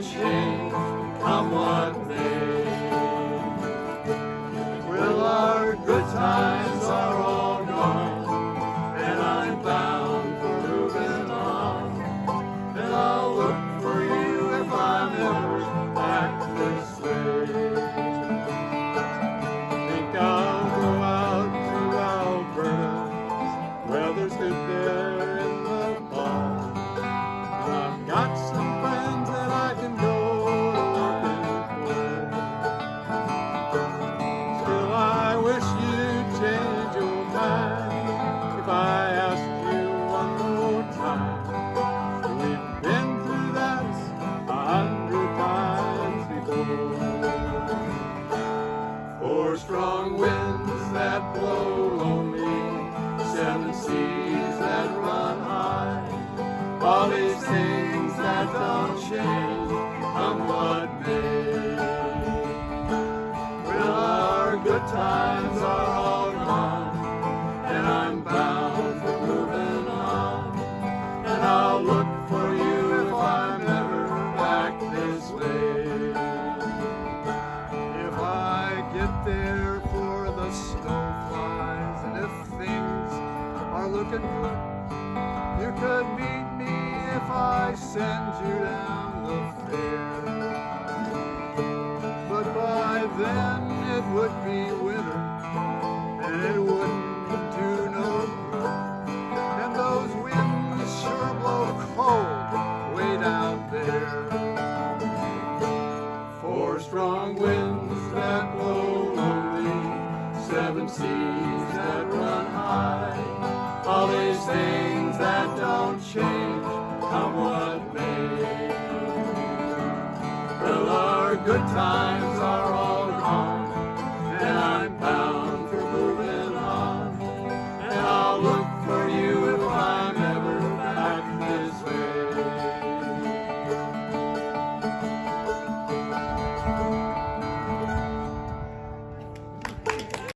change, come what may. Well, our good times are all gone, and I'm bound for moving on. And I'll look for you if I'm ever back this way. Think I'll go out to Alberta, weather's good there in the fall. And I've got some friends that I can go looking for. Still, I wish you'd change your mind if I asked you one more time. We've been through that 100 times before. Four strong winds that blow lonely, 7 seas that run high, all these things that don't change, come what may. Well, our good times are all gone, and I'm bound for moving on. And I'll look for you if I'm ever back this way. If I get there for the snow flies, and if things are looking good, you could meet me if I send you down the fair. But by then it would be winter, and it wouldn't do no good. And those winds sure blow cold way down there. Four strong winds that blow lonely, 7 seas that run high, all these things that don't change, come what may. Well, our good times